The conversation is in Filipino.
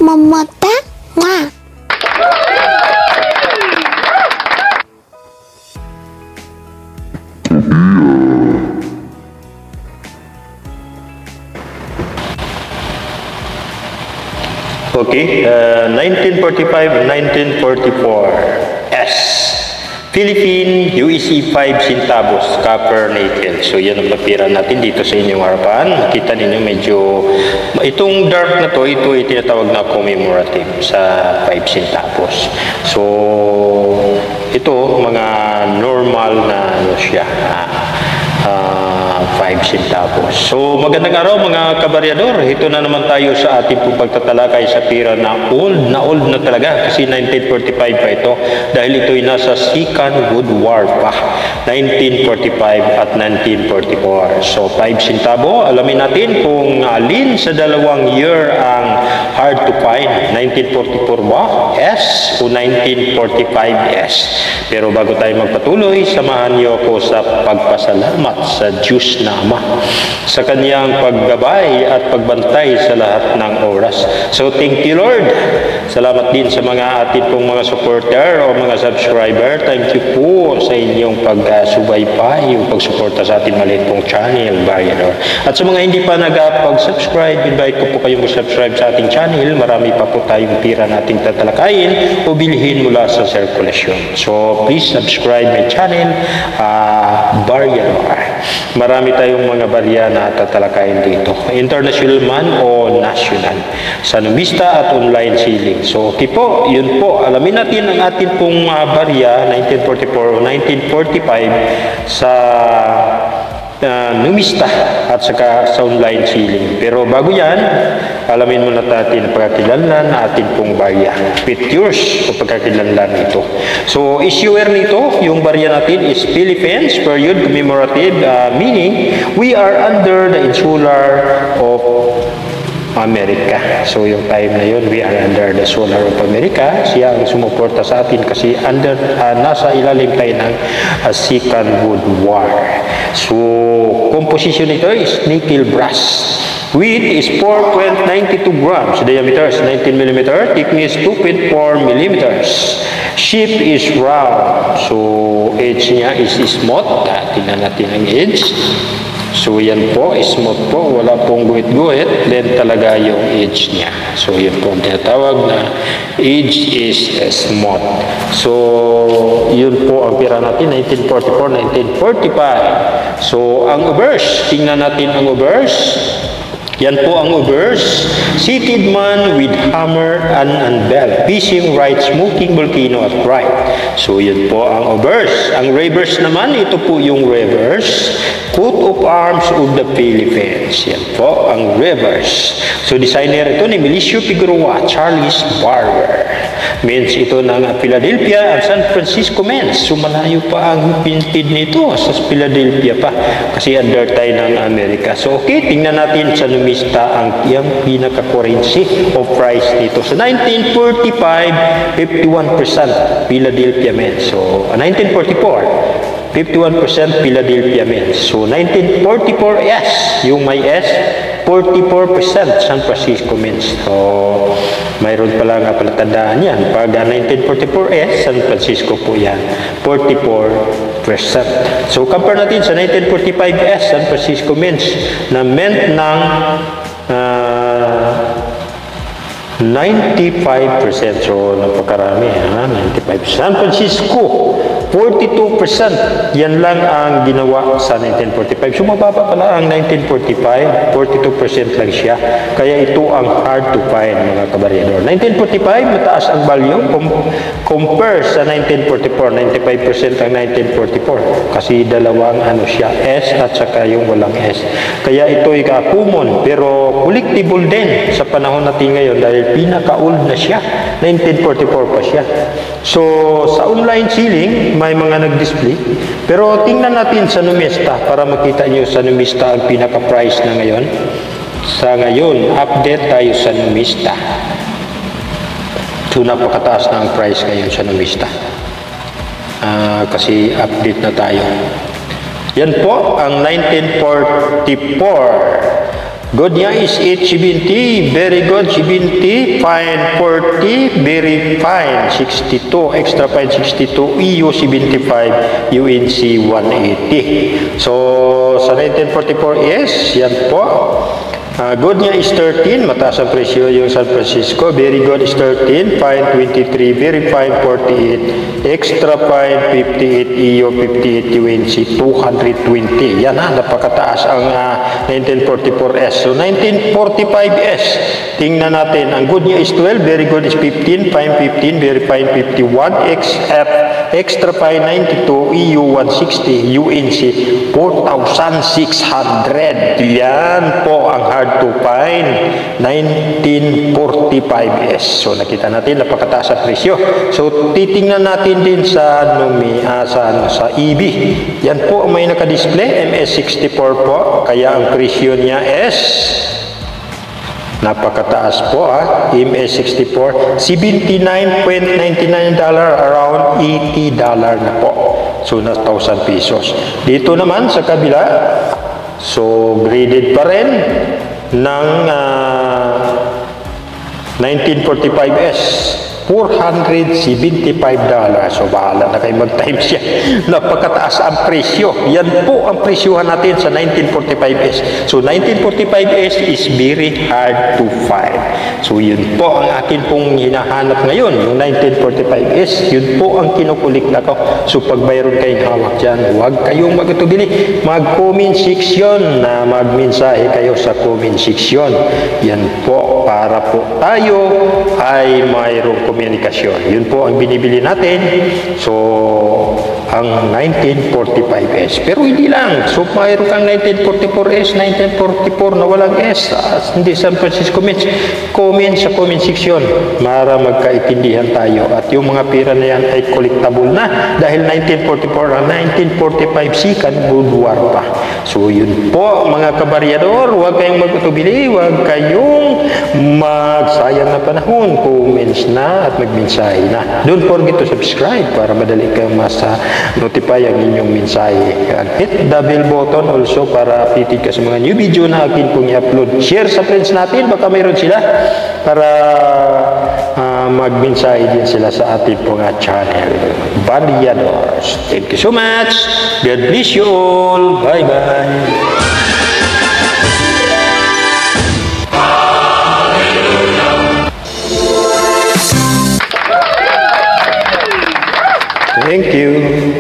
Mamata nga. Okay, 1945-1944 S. Philippine UEC 5 centavos, copper nickel. So yan ang pera natin dito sa inyong harapan. Makita ninyo medyo, itong dark na to, ito ay tinatawag na commemorative sa 5 centavos. So ito, mga normal na ano siya, 5 centavos. So magandang araw mga kabaryador. Ito na naman tayo sa ating pagtatalakay sa pera na old na talaga kasi 1945 pa ito dahil ito ay nasa Second World War pa, 1945 at 1944. So 5 centavo, alamin natin kung alin sa dalawang year ang hard to find, 1944 ba S o 1945 S. Pero bago tayo magpatuloy, samahan niyo ako sa pagpasalamat sa Diyos na Ama sa kanyang paggabay at pagbantay sa lahat ng oras. So thank you Lord. Salamat din sa mga atin pong mga supporter o mga subscriber. Thank you po sa inyong pagsubaybay, yung pagsuporta sa ating maliit pong channel, Baryador. At sa mga hindi pa nagpag-subscribe, invite ko po kayong mag-subscribe sa ating channel. Marami pa po tayong tira nating tatalakayin o bilhin mula sa sirkulasyon. So please subscribe my channel, Baryador. Marami tayong mga barya na tatalakayin dito. International man o national. Sanumista at online selling. So okay po, yun po. Alamin natin ang atin pong barya 1944 o 1945 sa numista at saka sa online selling. Pero bago yan, alamin muna natin ang pagkakilanlan na atin pong barya. Pictures o pagkakilanlan ito. So issuer nito, yung barya natin is Philippines period commemorative, meaning we are under the insular of America. So yung time na yun, we are under the solar of America. Siya ang sumuporta sa atin kasi nasa ilalim tayo ng Second World War. So composition nito is nickel brass. Weight is 4.92 grams. Diameter is 19 mm. Thickness 2.4 mm. Shape is round. So edge niya is smooth. Tingnan natin ang edge. So yan po, smooth po, wala pong guhit-guhit, then talaga yung edge niya. So yun po ang tinatawag na edge is smooth. So yun po ang pera natin, 1944, 1945. So ang obverse, tingnan natin ang obverse. Yan po ang obverse. Seated man with hammer and bell, fishing right, smoking volcano at right. So yun po ang obverse. Ang reverse naman, ito po yung reverse. Coat of arms of the Philippines. Yan po ang reverse. So designer ito ni Milicio Figueroa, Charles Barber. Means ito ng Philadelphia at San Francisco Men's. So malayo pa ang pinted nito sa Philadelphia pa. Kasi under tayo ng Amerika. So okay, tingnan natin sa numista ang yung pinaka-currency of price nito. So 1945, 51% Philadelphia Men's. So 1944, 51% Philadelphia Men's. So 1944 S, yung may S, 44% San Francisco Men's. So mayroon pala nga palatandaan yan. Pag 1944S, San Francisco po yan. 44%. So, compare natin sa 1945S, San Francisco Men's, na meant ng 95%. So, napakarami. 95%. San Francisco, 42%. Yan lang ang ginawa sa 1945. So mababa pala ang 1945, 42% lang siya. Kaya ito ang hard to find, mga kabaryador. 1945, mataas ang value compare sa 1944. 95% ang 1944 kasi dalawang ano siya, S at saka yung walang S. Kaya ito ay common pero collectible din sa panahon natin ngayon dahil pinaka-old na siya. 1944 pa siya. So, sa online selling, may mga nag-display. Pero tingnan natin sa Numista para makita nyo sa Numista ang pinaka-price na ngayon. Sa ngayon, update tayo sa Numista. So, napakataas na ang price ngayon sa Numista. Kasi update na tayo. Yan po ang 1944. Good niya is 870, very good, 70, fine 40, very fine 62, extra fine 62, EU 75, UNC 180. So, sa 1944 is, yan po. Good niya is 13, mataas ang presyo yung San Francisco. Very good is 13, fine 23, very fine 48, extra fine 58, EU 58, UNC 220. Yan ha, napakataas ang 1944S. So 1945S, tingnan natin. Ang good niya is 12, very good is 15, fine 15, very fine 51, XF, extra fine 92, EU 160, UNC 4,600. Yan po ang hard to find 1945S. So nakita natin napakataas ang presyo. So titingnan natin din sa sa EB. Yan po may naka-display MS64 po. Kaya ang presyo niya is napakataas po MS64 $79.99 around $80 na po. So na 1,000 pesos. Dito naman sa kabila, so graded pa rin ng 1945S, $475. So bahala na kayo mag-times yan. Napakataas ang presyo. Yan po ang presyohan natin sa 1945S. So 1945S is very hard to find. So yun po ang akin pong hinahanap ngayon, yung 1945S. Yun po ang kinukulikta ko. So pag mayroon kayong hawak dyan, huwag kayong magtubili. Mag-comment section na magmensahe kayo sa comment section. Yan po para po tayo ay mayroong komunikasyon. Yun po ang binibili natin. So, ang 1945S. Pero hindi lang. So, mayroon kang 1944S, 1944 na walang S. Hindi San Francisco Mint. Comment sa comment section para magkaintindihan tayo. At yung mga pera na yan ay collectible na dahil 1944 ang 1945 Second World War pa. So, yun po mga kabaryador. Huwag kayong magtubili. Huwag kayong magsayang na panahon. Comments na at magmensahe na. Don't forget to subscribe para madali kayong notify ang inyong mensahe. Hit the bell button also para updated ka sa mga new video na akin pong i-upload. Share sa friends natin, baka mayroon sila para magmensahe din sila sa ating pong channel. Baryadors. Thank you so much. God bless you all. Bye-bye. Thank you.